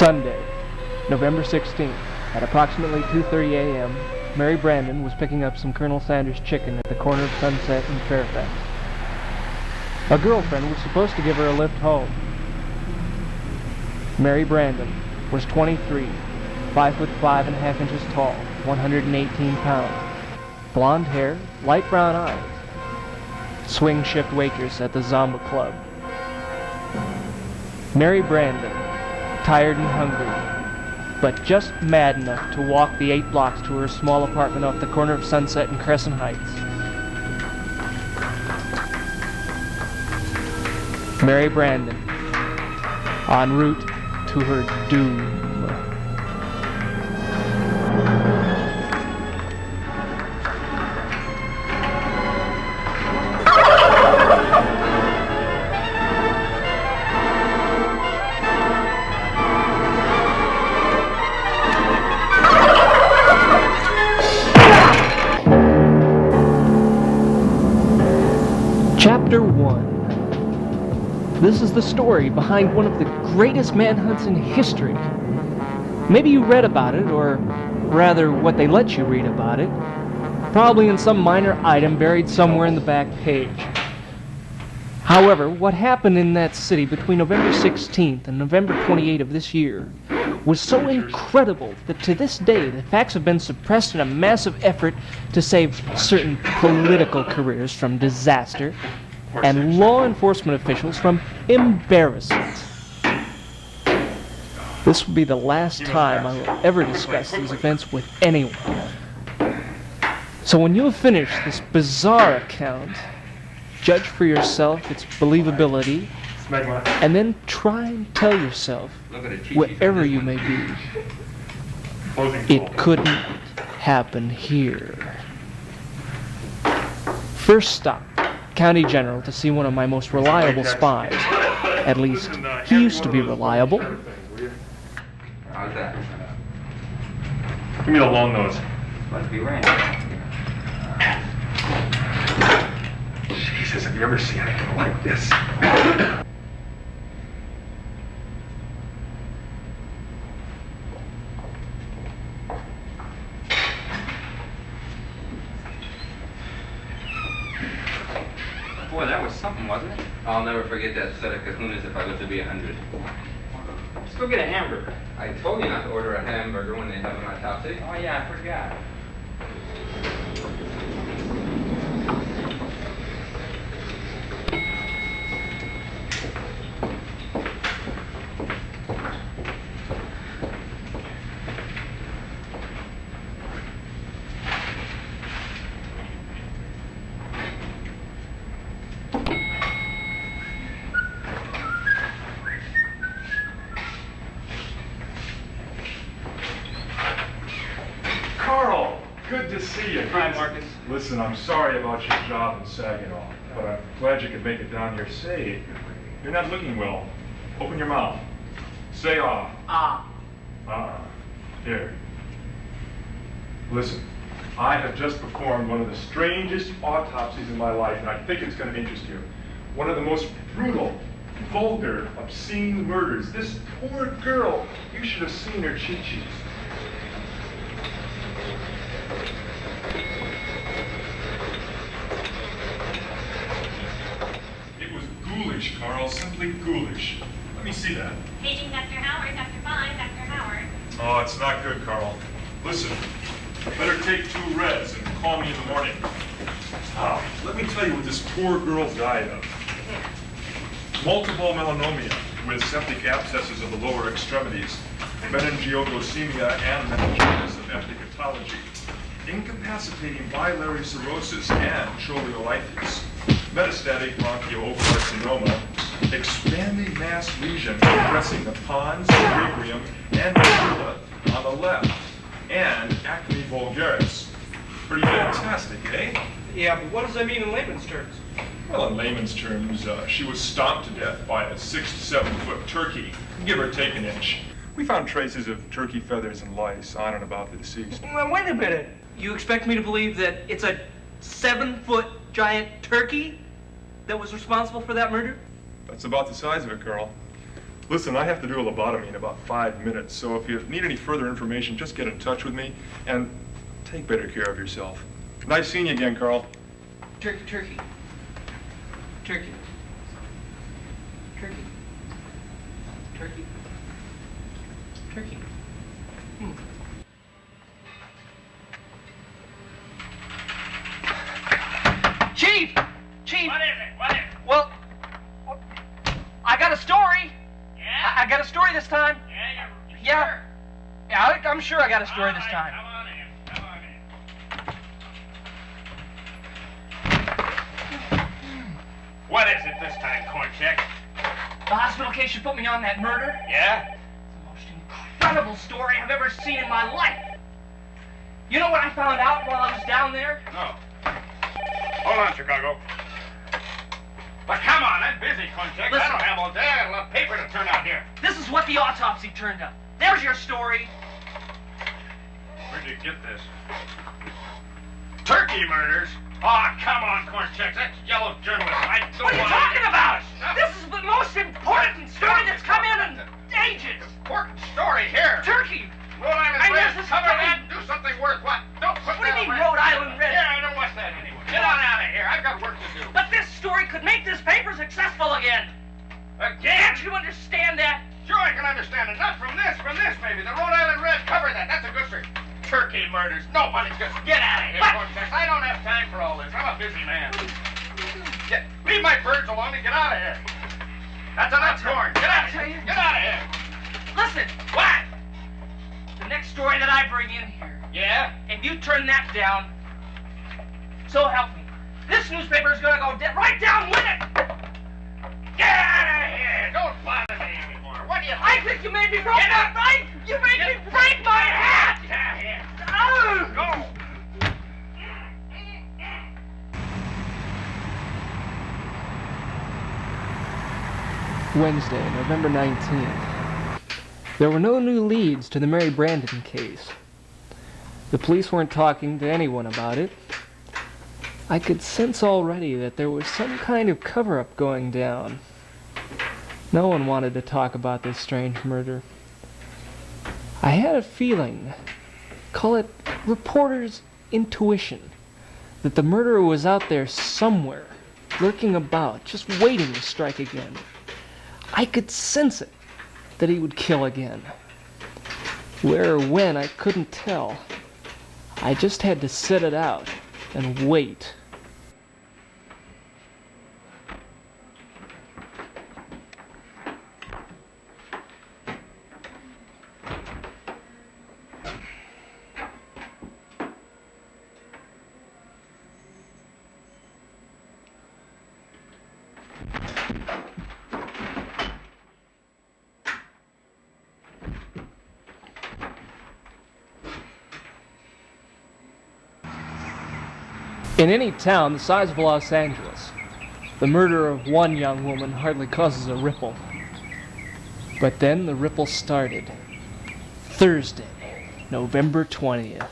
Sunday, November 16th, at approximately 2:30 a.m., Mary Brandon was picking up some Colonel Sanders chicken at the corner of Sunset and Fairfax. A girlfriend was supposed to give her a lift home. Mary Brandon was 23, 5'5.5" tall, 118 pounds, blonde hair, light brown eyes, swing shift waitress at the Zomba Club. Mary Brandon, tired and hungry, but just mad enough to walk the 8 blocks to her small apartment off the corner of Sunset and Crescent Heights. Mary Brandon, en route to her doom. Chapter 1. This is the story behind one of the greatest manhunts in history. Maybe you read about it, or rather what they let you read about it, probably in some minor item buried somewhere in the back page. However, what happened in that city between November 16th and November 28th of this year was so incredible that to this day the facts have been suppressed in a massive effort to save certain political careers from disaster and law enforcement officials from embarrassment. This will be the last time I will ever discuss these events with anyone. So when you have finished this bizarre account, judge for yourself its believability, and then try and tell yourself, wherever you may be, it couldn't happen here. First stop, County General, to see one of my most reliable spies. At least, he used to be reliable. How's that? Give me the long nose. Must be raining. Jesus, have you ever seen anything like this? Boy, that was something, wasn't it? I'll never forget that set of kahunas if I live to be 100. Let's go get a hamburger. I told you not to order a hamburger when they have an autopsy. Oh, yeah, I forgot. Carl, good to see you. Hi, Marcus. Listen, I'm sorry about your job in Saginaw, but I'm glad you could make it down here safe. You're not looking well. Open your mouth. Say ah. Ah. Here. Listen, I have just performed one of the strangest autopsies in my life, and I think it's going to interest you. One of the most brutal, vulgar, obscene murders. This poor girl, you should have seen her cheek cheeks. It was ghoulish, Carl, simply ghoulish. Let me see that. Paging Dr. Howard, Dr. Fine, Dr. Howard. Oh, it's not good, Carl. Listen, better take 2 reds and call me in the morning. Now, let me tell you what this poor girl died of. Multiple melanoma with septic abscesses of the lower extremities, meningioglycemia and meningitis of epicatology, incapacitating biliary cirrhosis and choliolitis, metastatic bronchiocarcinoma, expanding mass lesion compressing the pons, cerebrium, and medulla on the left, and acne vulgaris. Pretty fantastic, eh? Yeah, but what does that mean in layman's terms? Well, in layman's terms, she was stomped to death by a 6 to 7 foot turkey, give or take an inch. We found traces of turkey feathers and lice on and about the deceased. Well, wait a minute. You expect me to believe that it's a 7-foot giant turkey that was responsible for that murder? That's about the size of it, Carl. Listen, I have to do a lobotomy in about 5 minutes, so if you need any further information, just get in touch with me, and take better care of yourself. Nice seeing you again, Carl. Turkey. Turkey. Turkey. Turkey. Turkey. Turkey. Chief! Chief! What is it? What is it? Well, I got a story. Yeah? I got a story this time. Yeah, you're Yeah. sure? Yeah, I'm sure I got a story this All time. right, Come on in. Come on in. What is it this time, Kornchek? The hospital case you put me on, that murder. Yeah? It's the most incredible story I've ever seen in my life. You know what I found out while I was down there? No. Hold on, Chicago. But come on, I'm busy, Kornchek. I Listen. don't have all day. I got a lot of paper to turn out here. This is what the autopsy turned up. There's your story. Where'd you get this? Turkey murders? Oh, come on, Kornchek. That's yellow journalism. I don't What are you want talking about? Stuff. This is the most important story that's come in ages. Important story here. Turkey. Rhode Island I Red, guess this cover is- that and do something worth what? Don't put What do you that mean, away. Rhode Island Red? Yeah, I don't want that anyway. Get on out of here. I've got work to do. But this story could make this paper successful again. Again? Can't you understand that? Sure, I can understand it. Not from this maybe. The Rhode Island Red, cover that. That's a good story. Turkey murders. Nobody's gonna get out of here, But- Kornchek. I don't have time for all this. I'm a busy man. Leave my birds alone and get out of here. That's enough corn. Get out of tell here. you. Get out of here. Listen, What? the next story that I bring in here, Yeah? if you turn that down, so help me, this newspaper is gonna go right down with it. Get out of here. Don't bother me anymore. What do you think? I think you made me break Get my out. right. You made me break my hat. Get out of here. Oh. Go. Wednesday, November 19th. There were no new leads to the Mary Brandon case. The police weren't talking to anyone about it. I could sense already that there was some kind of cover-up going down. No one wanted to talk about this strange murder. I had a feeling, call it reporter's intuition, that the murderer was out there somewhere, lurking about, just waiting to strike again. I could sense it, that he would kill again. Where or when, I couldn't tell. I just had to sit it out and wait. In any town the size of Los Angeles, the murder of one young woman hardly causes a ripple. But then the ripple started. Thursday, November 20th.